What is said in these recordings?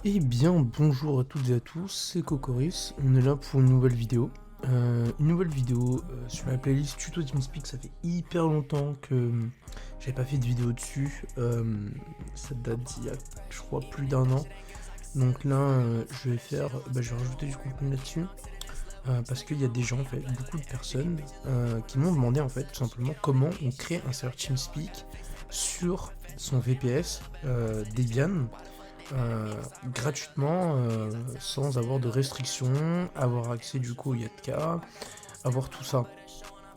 Eh bien, bonjour à toutes et à tous, c'est Cocoris, on est là pour une nouvelle vidéo. Sur la playlist Tuto TeamSpeak, ça fait hyper longtemps que j'avais pas fait de vidéo dessus. Ça date d'il y a, je crois, plus d'un an. Donc là, je vais rajouter du contenu là-dessus. Parce qu'il y a des gens, en fait, beaucoup de personnes qui m'ont demandé en fait tout simplement comment on crée un serveur TeamSpeak sur son VPS Debian gratuitement, sans avoir de restrictions, avoir accès du coup au Yatka, avoir tout ça.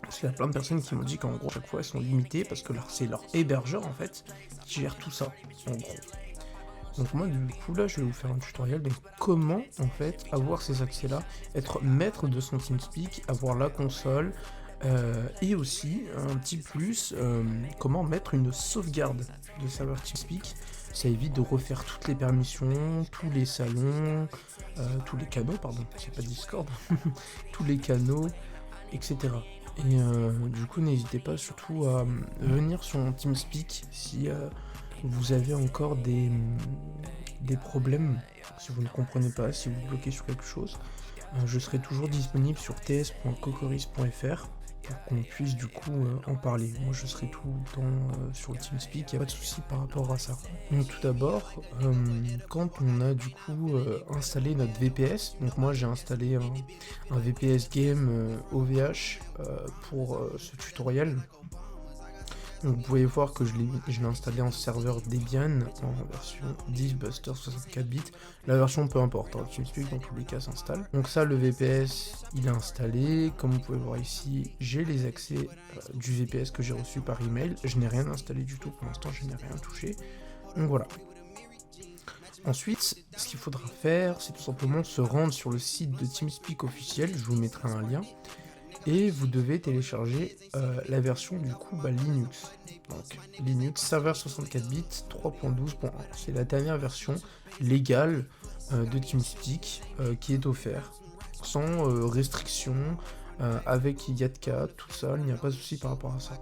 Parce qu'il y a plein de personnes qui m'ont dit qu'en gros, chaque fois, elles sont limitées parce que c'est leur hébergeur en fait qui gère tout ça, en gros. Donc moi, du coup, là, je vais vous faire un tutoriel de comment, en fait, avoir ces accès-là, être maître de son TeamSpeak, avoir la console, et aussi, un petit plus, comment mettre une sauvegarde de serveur TeamSpeak. Ça évite de refaire toutes les permissions, tous les salons, tous les canaux, pardon, c'est pas Discord, tous les canaux, etc. Et du coup, n'hésitez pas surtout à venir sur mon TeamSpeak si vous avez encore des problèmes, si vous ne comprenez pas, si vous bloquez sur quelque chose. Je serai toujours disponible sur ts.cocoris.fr pour qu'on puisse du coup en parler. Moi je serai tout le temps sur le TeamSpeak, il n'y a pas de souci par rapport à ça. Donc tout d'abord, quand on a du coup installé notre VPS, donc moi j'ai installé un VPS Game OVH pour ce tutoriel. Donc vous pouvez voir que je l'ai installé en serveur Debian en version 10 Buster 64 bits. La version peu importe, hein, TeamSpeak dans tous les cas s'installe. Donc ça, le VPS, il est installé. Comme vous pouvez voir ici, j'ai les accès du VPS que j'ai reçu par email. Je n'ai rien installé du tout pour l'instant, je n'ai rien touché. Donc voilà. Ensuite, ce qu'il faudra faire, c'est tout simplement se rendre sur le site de TeamSpeak officiel. Je vous mettrai un lien. Et vous devez télécharger la version du coup Linux. Donc Linux Server 64 bits 3.12.1. C'est la dernière version légale de TeamSpeak qui est offerte sans restriction, avec Yatka, tout ça, il n'y a pas de souci par rapport à ça.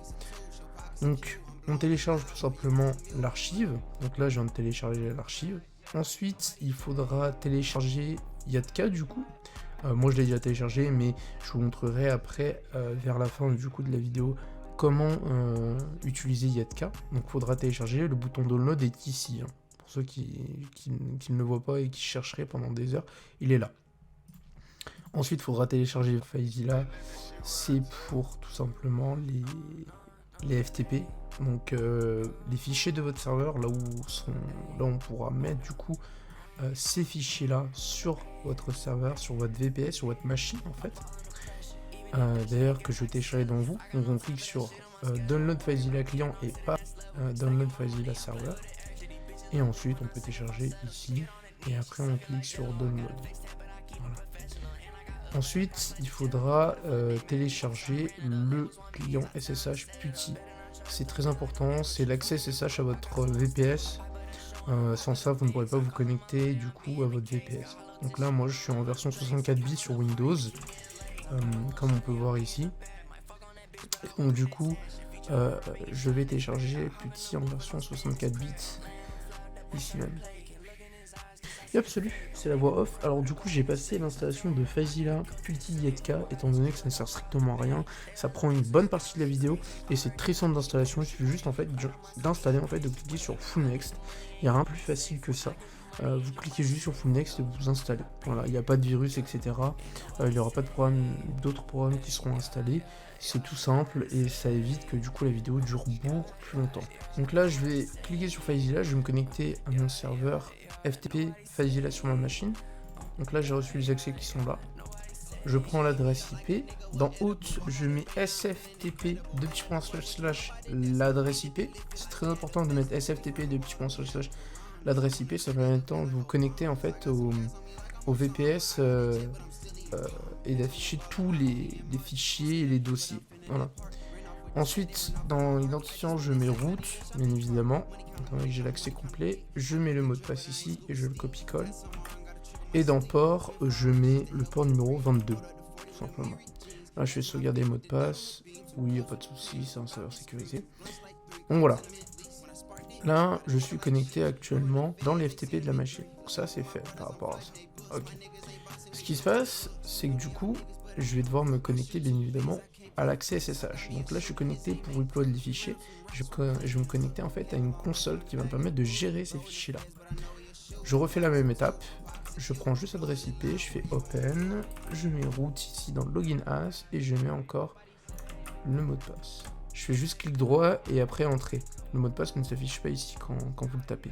Donc on télécharge tout simplement l'archive. Donc là je viens de télécharger l'archive. Ensuite il faudra télécharger Yatka du coup. Moi je l'ai déjà téléchargé, mais je vous montrerai après, vers la fin du coup de la vidéo, comment utiliser Yatka. Donc il faudra télécharger, le bouton download est ici, hein. Pour ceux qui ne le voient pas et qui chercheraient pendant des heures, il est là. Ensuite il faudra télécharger FileZilla, c'est pour tout simplement les FTP, donc les fichiers de votre serveur, là on pourra mettre du coup ces fichiers là sur votre serveur, sur votre VPS, sur votre machine en fait. D'ailleurs que je vais télécharger dans vous. Donc on clique sur Download FileZilla client et pas Download FileZilla serveur. Et ensuite on peut télécharger ici. Et après on clique sur Download. Voilà. Ensuite il faudra télécharger le client SSH PuTTY. C'est très important, c'est l'accès SSH à votre VPS. Sans ça, vous ne pourrez pas vous connecter du coup à votre VPS. Donc là, moi, je suis en version 64 bits sur Windows, comme on peut voir ici. Et donc du coup, je vais télécharger PuTTY en version 64 bits ici même. Yep, salut, c'est la voix off. Alors du coup, j'ai passé l'installation de FileZilla PuTTY Yatka, étant donné que ça ne sert strictement à rien. Ça prend une bonne partie de la vidéo et c'est très simple d'installation. Il suffit juste en fait d'installer, en fait, de cliquer sur Full Next. Il n'y a rien de plus facile que ça. Vous cliquez juste sur Full Next et vous installez. Voilà, il n'y a pas de virus, etc. Il n'y aura pas d'autres programmes qui seront installés. C'est tout simple et ça évite que du coup la vidéo dure beaucoup plus longtemps. Donc là, je vais cliquer sur FileZilla, je vais me connecter à mon serveur FTP FileZilla sur ma machine. Donc là, j'ai reçu les accès qui sont là. Je prends l'adresse IP. Dans Hôte, je mets sftp l'adresse IP. C'est très important de mettre sftp l'adresse IP. Ça permet de vous connecter en fait au VPS et d'afficher tous les fichiers et les dossiers. Voilà. Ensuite, dans l'identifiant, je mets route, bien évidemment, étant donné que j'ai l'accès complet. Je mets le mot de passe ici et je le copie-colle. Et dans port, je mets le port numéro 22, tout simplement. Là, je fais sauvegarder le mot de passe. Oui, il n'y a pas de souci, c'est un serveur sécurisé. Donc voilà. Là, je suis connecté actuellement dans les FTP de la machine. Donc ça, c'est fait par rapport à ça. Ok. Ce qui se passe, c'est que du coup, je vais devoir me connecter, bien évidemment, à l'accès SSH. Donc là, je suis connecté pour upload les fichiers. Je vais me connecter en fait à une console qui va me permettre de gérer ces fichiers-là. Je refais la même étape. Je prends juste adresse IP, je fais open, je mets root ici dans le login as et je mets encore le mot de passe. Je fais juste clic droit et après entrée. Le mot de passe ne s'affiche pas ici quand vous le tapez.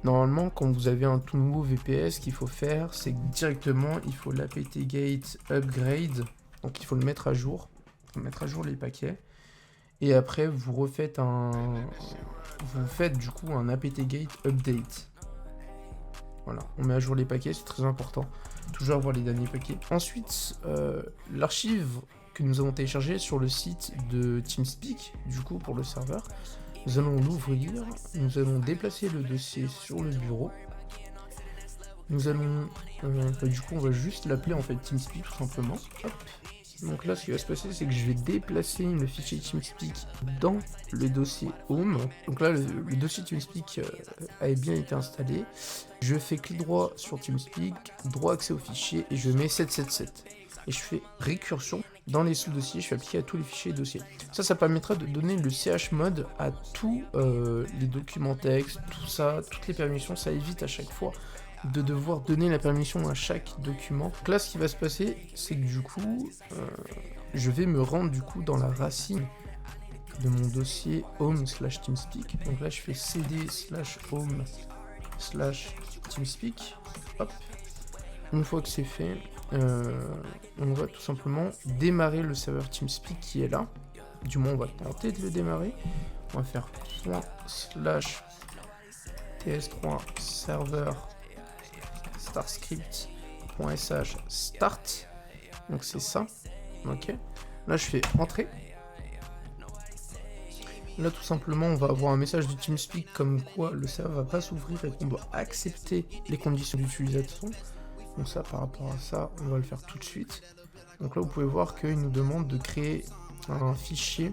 Normalement, quand vous avez un tout nouveau VPS, ce qu'il faut faire, c'est que directement, il faut l'apt-get upgrade. Donc il faut le mettre à jour. Il faut mettre à jour les paquets. Et après, vous faites du coup un apt-get update. Voilà, on met à jour les paquets, c'est très important. Toujours avoir les derniers paquets. Ensuite, l'archive que nous avons téléchargée sur le site de TeamSpeak, du coup pour le serveur, nous allons l'ouvrir, nous allons déplacer le dossier sur le bureau. Nous allons, du coup on va juste l'appeler en fait TeamSpeak tout simplement. Hop. Donc là ce qui va se passer c'est que je vais déplacer le fichier TeamSpeak dans le dossier Home. Donc là le dossier TeamSpeak a bien été installé. Je fais clic droit sur TeamSpeak, droit accès au fichier et je mets 777. Et je fais récursion dans les sous-dossiers, je fais appliquer à tous les fichiers et dossiers. Ça permettra de donner le chmod à tous les documents texte, tout ça, toutes les permissions. Ça évite à chaque fois de devoir donner la permission à chaque document. Donc là, ce qui va se passer, c'est que du coup, je vais me rendre du coup dans la racine de mon dossier home/TeamSpeak. Donc là, je fais cd/home/TeamSpeak. Hop. Une fois que c'est fait, on va tout simplement démarrer le serveur TeamSpeak qui est là. Du moins, on va tenter de le démarrer. On va faire /ts3 server starscript.sh start. Donc c'est ça. Ok. Là, je fais entrer. Là, tout simplement, on va avoir un message de TeamSpeak comme quoi le serveur va pas s'ouvrir et qu'on doit accepter les conditions d'utilisation. Donc ça, par rapport à ça, on va le faire tout de suite. Donc là, vous pouvez voir qu'il nous demande de créer un fichier,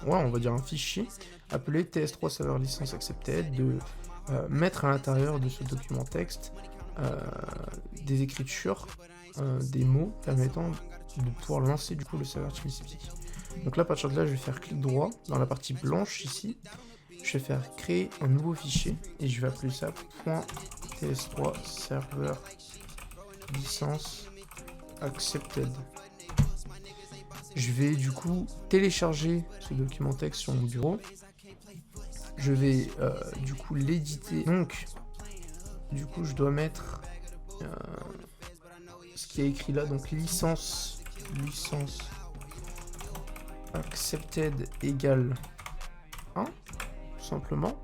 on va dire un fichier appelé ts3 server license accepted, de mettre à l'intérieur de ce document texte des écritures, des mots permettant de pouvoir lancer du coup le serveur TeamSpeak. Donc là, à partir de là, je vais faire clic droit dans la partie blanche ici. Je vais faire créer un nouveau fichier et je vais appeler ça .ts3 server licence accepted. Je vais du coup télécharger ce document texte sur mon bureau. Je vais du coup l'éditer. Donc, du coup, je dois mettre ce qui est écrit là, donc licence accepted égale 1, tout simplement.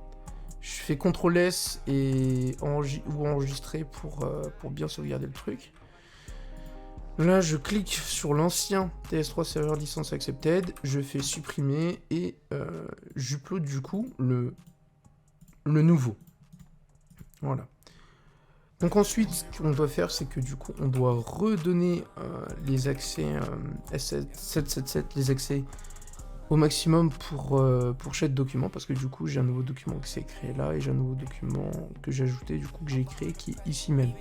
Je fais CTRL S et enregistrer pour bien sauvegarder le truc. Là, je clique sur l'ancien TS3 Server License Accepted, je fais supprimer et j'upload du coup le nouveau. Voilà. Donc ensuite, ce qu'on doit faire, c'est que du coup, on doit redonner les accès S777, les accès au maximum pour chaque document, parce que du coup, j'ai un nouveau document qui s'est créé là, et j'ai un nouveau document que j'ai ajouté, du coup, que j'ai créé, qui est ici même.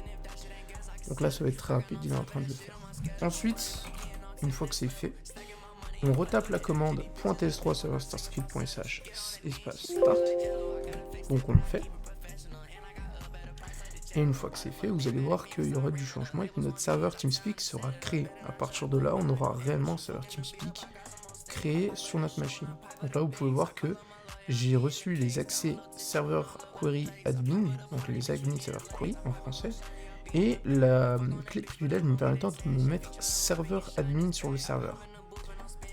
Donc là, ça va être très rapide, il est en train de le faire. Ensuite, une fois que c'est fait, on retape la commande .ts3 server starscript.sh espace start. Donc on le fait. Et une fois que c'est fait, vous allez voir qu'il y aura du changement et que notre serveur TeamSpeak sera créé. À partir de là, on aura réellement un serveur TeamSpeak créé sur notre machine. Donc là, vous pouvez voir que j'ai reçu les accès serveur query admin, donc les admin server query en français, et la clé de privilège me permettant de me mettre serveur admin sur le serveur.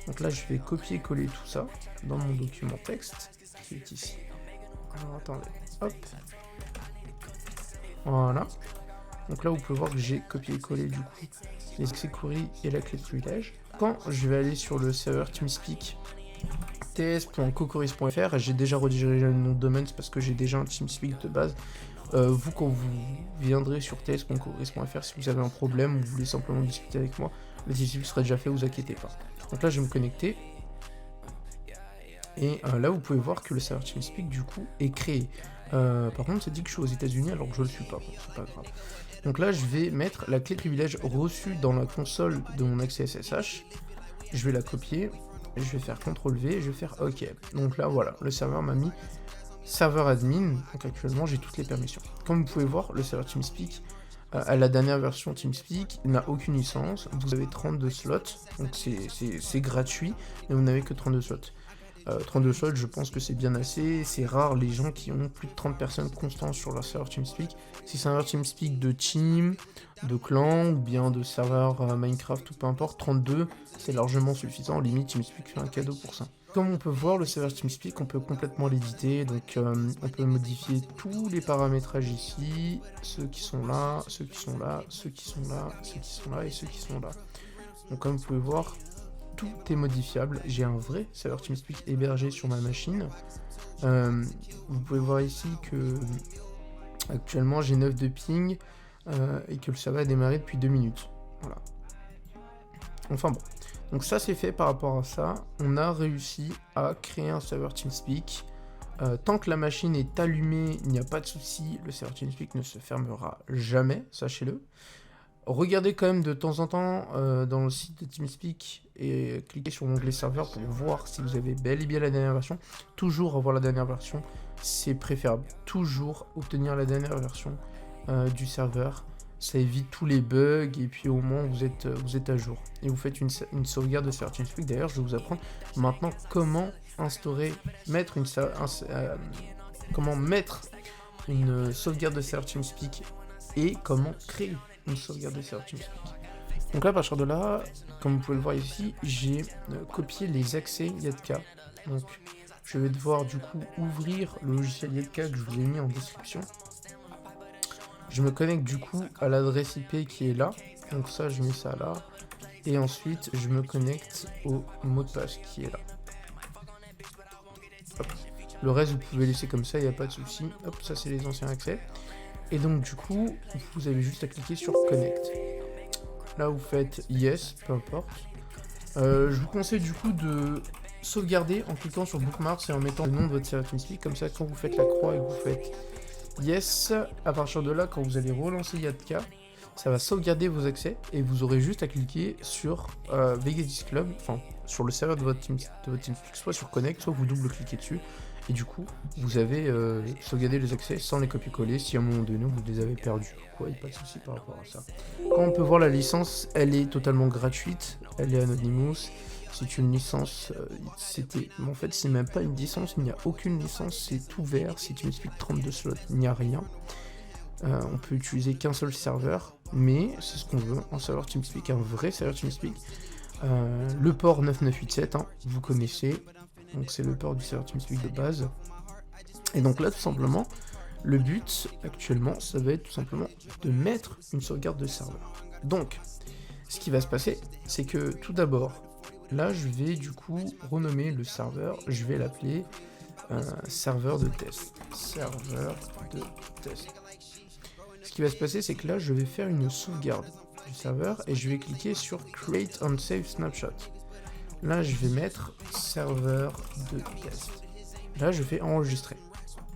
Donc là, je vais copier-coller tout ça dans mon document texte qui est ici. Alors attendez, hop. Voilà. Donc là, vous pouvez voir que j'ai copié-collé du coup les accès query et la clé de privilège. Quand je vais aller sur le serveur TeamSpeak ts.cocoris.fr, j'ai déjà redirigé le nom de domaine parce que j'ai déjà un TeamSpeak de base. Vous, quand vous viendrez sur ts.cocoris.fr, si vous avez un problème ou vous voulez simplement discuter avec moi, le TeamSpeak sera déjà fait, vous inquiétez pas. Donc là, je vais me connecter. Et là, vous pouvez voir que le serveur TeamSpeak, du coup, est créé. Par contre, ça dit que je suis aux États-Unis alors que je le suis pas. Bon, c'est pas grave. Donc là, je vais mettre la clé de privilège reçue dans la console de mon accès SSH. Je vais la copier. Je vais faire CTRL-V et je vais faire OK. Donc là, voilà, le serveur m'a mis serveur admin. Donc actuellement, j'ai toutes les permissions. Comme vous pouvez voir, le serveur TeamSpeak, à la dernière version TeamSpeak, il n'a aucune licence. Vous avez 32 slots, donc c'est gratuit, mais vous n'avez que 32 slots. 32 slots, je pense que c'est bien assez. C'est rare les gens qui ont plus de 30 personnes constantes sur leur serveur TeamSpeak. Si c'est un serveur TeamSpeak de team, de clan, ou bien de serveur Minecraft, ou peu importe, 32, c'est largement suffisant. Limite, TeamSpeak fait un cadeau pour ça. Comme on peut voir, le serveur TeamSpeak, on peut complètement l'éditer. Donc, on peut modifier tous les paramétrages ici. Ceux qui sont là, ceux qui sont là, ceux qui sont là, ceux qui sont là et ceux qui sont là. Donc, comme vous pouvez voir, tout est modifiable. J'ai un vrai serveur TeamSpeak hébergé sur ma machine. Vous pouvez voir ici que actuellement j'ai 9 de ping et que le serveur a démarré depuis 2 minutes. Voilà. Enfin bon. Donc ça c'est fait par rapport à ça. On a réussi à créer un serveur TeamSpeak. Tant que la machine est allumée, il n'y a pas de souci. Le serveur TeamSpeak ne se fermera jamais, sachez-le. Regardez quand même de temps en temps dans le site de TeamSpeak et cliquez sur l'onglet serveur pour voir si vous avez bel et bien la dernière version. Toujours avoir la dernière version, c'est préférable. Toujours obtenir la dernière version du serveur. Ça évite tous les bugs et puis au moins vous êtes à jour. Et vous faites une sauvegarde de serveur TeamSpeak. D'ailleurs, je vais vous apprendre maintenant comment mettre une sauvegarde de serveur TeamSpeak et comment créer une sauvegarde de serveur TeamSpeak. Donc là, à partir de là, comme vous pouvez le voir ici, j'ai copié les accès Yatka. Donc je vais devoir du coup ouvrir le logiciel Yatka que je vous ai mis en description. Je me connecte du coup à l'adresse IP qui est là. Donc ça, je mets ça là. Et ensuite, je me connecte au mot de passe qui est là. Hop. Le reste, vous pouvez laisser comme ça, il n'y a pas de souci. Hop, ça c'est les anciens accès. Et donc du coup, vous avez juste à cliquer sur Connect. Là, vous faites Yes, peu importe. Je vous conseille du coup de sauvegarder en cliquant sur Bookmarks et en mettant le nom de votre serveur TeamSpeak. Comme ça, quand vous faites la croix et que vous faites Yes, à partir de là, quand vous allez relancer Yatka, ça va sauvegarder vos accès et vous aurez juste à cliquer sur Vegas Club, enfin sur le serveur de votre TeamSpeak, soit sur Connect, soit vous double-cliquez dessus. Et du coup, vous avez sauvegardé les accès sans les copier-coller si à un moment donné vous les avez perdus. Quoi, il n'y a pas de souci par rapport à ça. Quand on peut voir la licence, elle est totalement gratuite, elle est Anonymous. C'est une licence, mais en fait c'est même pas une licence, il n'y a aucune licence, c'est ouvert, si tu m'expliques 32 slots, il n'y a rien. On peut utiliser qu'un seul serveur, mais c'est ce qu'on veut, un serveur TeamSpeak, un vrai serveur TeamSpeak. Le port 9987, hein, vous connaissez, donc c'est le port du serveur TeamSpeak de base. Et donc là tout simplement, le but actuellement, ça va être tout simplement de mettre une sauvegarde de serveur. Donc, ce qui va se passer, c'est que tout d'abord, là, je vais du coup renommer le serveur, je vais l'appeler serveur de test. Serveur de test. Ce qui va se passer, c'est que là, je vais faire une sauvegarde du serveur et je vais cliquer sur Create and Save Snapshot. Là, je vais mettre serveur de test. Là, je fais enregistrer.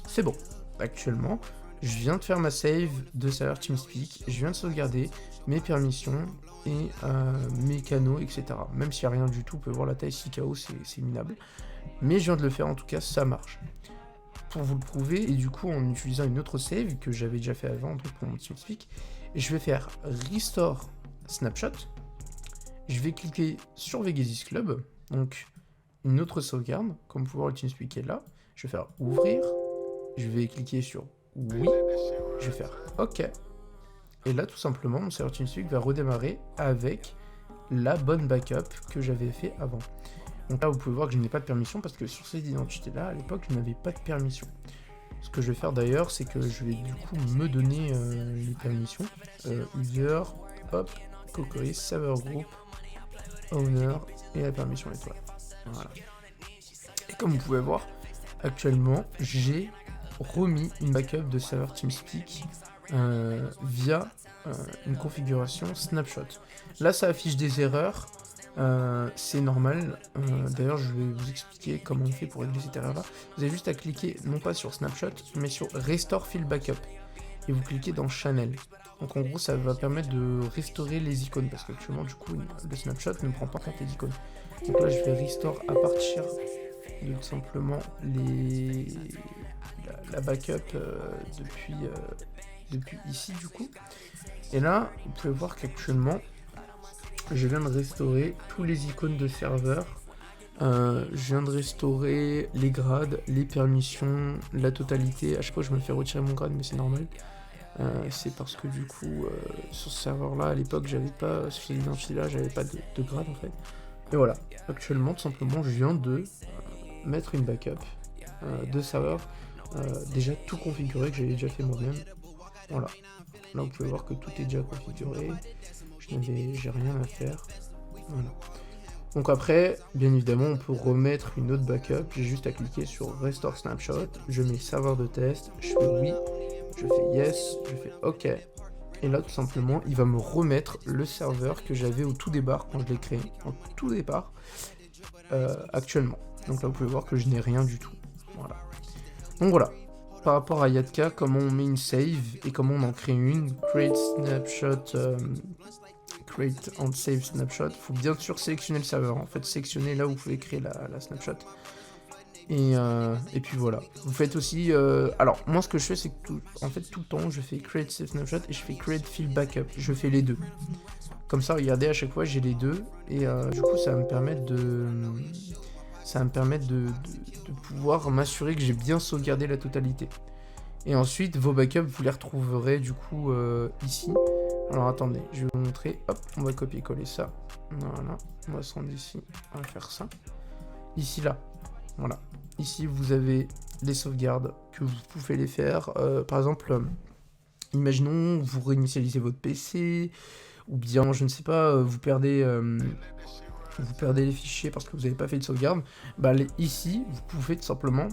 C'est bon. Actuellement, je viens de faire ma save de serveur TeamSpeak, je viens de sauvegarder mes permissions et mes canaux, etc. Même s'il n'y a rien du tout, on peut voir la taille 6KO, c'est minable. Mais je viens de le faire, en tout cas, ça marche. Pour vous le prouver, et du coup, en utilisant une autre save que j'avais déjà fait avant, donc pour mon TeamSpeak, je vais faire Restore Snapshot. Je vais cliquer sur Vegas Club, donc une autre sauvegarde, comme vous pouvez voir, le TeamSpeak est là. Je vais faire Ouvrir. Je vais cliquer sur oui, je vais faire OK. Et là, tout simplement, mon serveur TeamSpeak va redémarrer avec la bonne backup que j'avais fait avant. Donc là, vous pouvez voir que je n'ai pas de permission parce que sur cette identité-là, à l'époque, je n'avais pas de permission. Ce que je vais faire d'ailleurs, c'est que je vais du coup me donner les permissions. User, hop, Cocoris, Server Group, Owner et la permission étoile. Voilà. Et comme vous pouvez voir, actuellement, j'ai remis une backup de serveur TeamSpeak via une configuration snapshot. Là, ça affiche des erreurs. C'est normal. D'ailleurs, je vais vous expliquer comment on fait pour régler cette erreur-là. Vous avez juste à cliquer non pas sur Snapshot, mais sur Restore Field Backup. Et vous cliquez dans Channel. Donc en gros, ça va permettre de restaurer les icônes, parce qu'actuellement, du coup, le Snapshot ne prend pas en compte les icônes. Donc là, je vais restore à partir de tout simplement la backup depuis ici, du coup. Et là, vous pouvez voir qu'actuellement, je viens de restaurer tous les icônes de serveur. Je viens de restaurer les grades, les permissions, la totalité. À chaque fois, je me fais retirer mon grade, mais c'est normal. C'est parce que du coup, sur ce serveur-là, à l'époque, j'avais pas, sur cette identité-là, j'avais pas de grade en fait. Et voilà, actuellement, tout simplement, je viens de mettre une backup de serveur déjà tout configuré, que j'avais déjà fait moi-même. Voilà, là vous pouvez voir que tout est déjà configuré, j'ai rien à faire. Voilà. Donc après, bien évidemment, on peut remettre une autre backup. J'ai juste à cliquer sur Restore Snapshot, je mets serveur de test, je fais oui, je fais yes, je fais OK. Et là, tout simplement, il va me remettre le serveur que j'avais au tout départ, quand je l'ai créé, au tout départ, actuellement. Donc là, vous pouvez voir que je n'ai rien du tout. Voilà. Donc voilà. Par rapport à Yatka, comment on met une save et comment on en crée une. Create snapshot, create and save snapshot. Il faut bien sûr sélectionner le serveur. En fait, sélectionner là où vous pouvez créer la snapshot. Et puis voilà. Vous faites aussi. Alors, moi, ce que je fais, c'est que tout le temps, je fais create save snapshot et je fais create field backup. Je fais les deux. Comme ça, regardez, à chaque fois, j'ai les deux. Et du coup, ça va me permettre de pouvoir m'assurer que j'ai bien sauvegardé la totalité. Et ensuite, vos backups, vous les retrouverez du coup ici. Alors attendez, je vais vous montrer. Hop, on va copier-coller ça. Voilà, on va se rendre ici. On va faire ça. Ici, là. Voilà. Ici, vous avez les sauvegardes que vous pouvez les faire. Par exemple, imaginons, vous réinitialisez votre PC, ou bien, je ne sais pas, vous perdez les fichiers parce que vous n'avez pas fait de sauvegarde. Bah, ici, vous pouvez tout simplement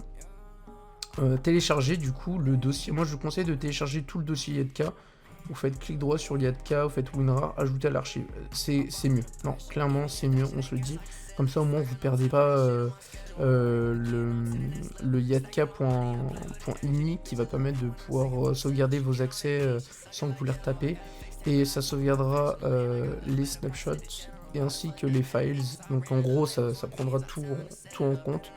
télécharger du coup le dossier. Moi, je vous conseille de télécharger tout le dossier Yatka. Vous faites clic droit sur Yatka, vous faites WinRAR, ajouter à l'archive. C'est mieux. Non, clairement, c'est mieux, on se le dit. Comme ça, au moins, vous ne perdez pas le yatka.ini qui va permettre de pouvoir sauvegarder vos accès sans que vous les retapez. Et ça sauvegardera les snapshots et ainsi que les files. Donc, en gros, ça prendra tout en compte.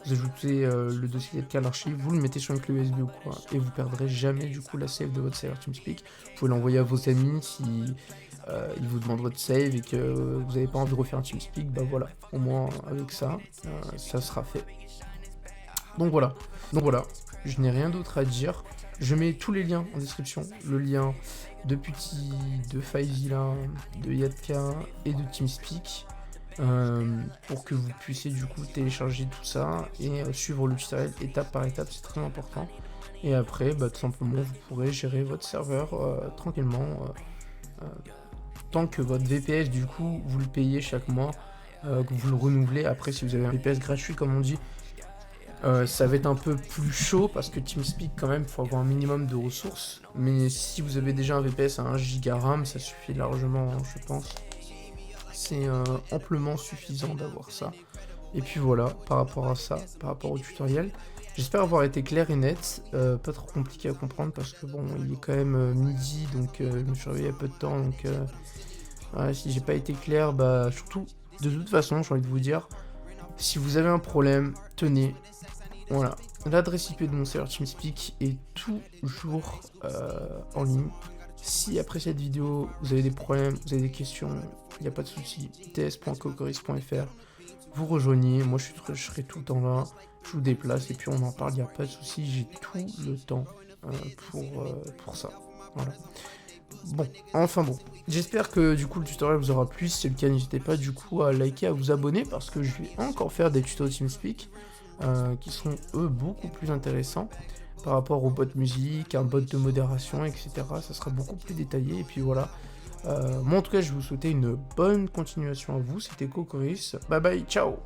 Vous ajoutez le dossier Yatka à l'archive, vous le mettez sur une clé USB ou quoi, et vous perdrez jamais du coup la save de votre serveur TeamSpeak. Vous pouvez l'envoyer à vos amis si ils vous demandent votre save et que vous n'avez pas envie de refaire un TeamSpeak, bah voilà, au moins avec ça, ça sera fait. Donc voilà, je n'ai rien d'autre à dire. Je mets tous les liens en description, le lien de Putty, de FileZilla, de Yatka et de TeamSpeak. Pour que vous puissiez du coup télécharger tout ça et suivre le tutoriel étape par étape, c'est très important. Et après, bah, tout simplement, vous pourrez gérer votre serveur tranquillement tant que votre VPS du coup vous le payez chaque mois, que vous le renouvelez. Après, si vous avez un VPS gratuit comme on dit, ça va être un peu plus chaud parce que TeamSpeak quand même, il faut avoir un minimum de ressources. Mais si vous avez déjà un VPS à 1 Go RAM, ça suffit largement, je pense. C'est amplement suffisant d'avoir ça. Et puis voilà, par rapport à ça, par rapport au tutoriel, j'espère avoir été clair et net, pas trop compliqué à comprendre parce que bon, il est quand même midi, donc je me suis réveillé il y a peu de temps, donc voilà, si j'ai pas été clair, bah surtout, de toute façon, j'ai envie de vous dire, si vous avez un problème, tenez, voilà, l'adresse IP de mon serveur TeamSpeak est toujours en ligne. Si après cette vidéo, vous avez des problèmes, vous avez des questions, il n'y a pas de souci, ts.cocoris.fr, vous rejoignez, moi je serai tout le temps là, je vous déplace et puis on en parle, il n'y a pas de souci, j'ai tout le temps pour ça. Voilà. Bon, enfin bon, j'espère que du coup le tutoriel vous aura plu. Si c'est le cas, n'hésitez pas du coup à liker, à vous abonner parce que je vais encore faire des tutos TeamSpeak qui sont eux beaucoup plus intéressants par rapport au bot musique, un bot de modération, etc. Ça sera beaucoup plus détaillé et puis voilà. Moi en tout cas je vais vous souhaiter une bonne continuation à vous. C'était Cocoris, bye bye, ciao.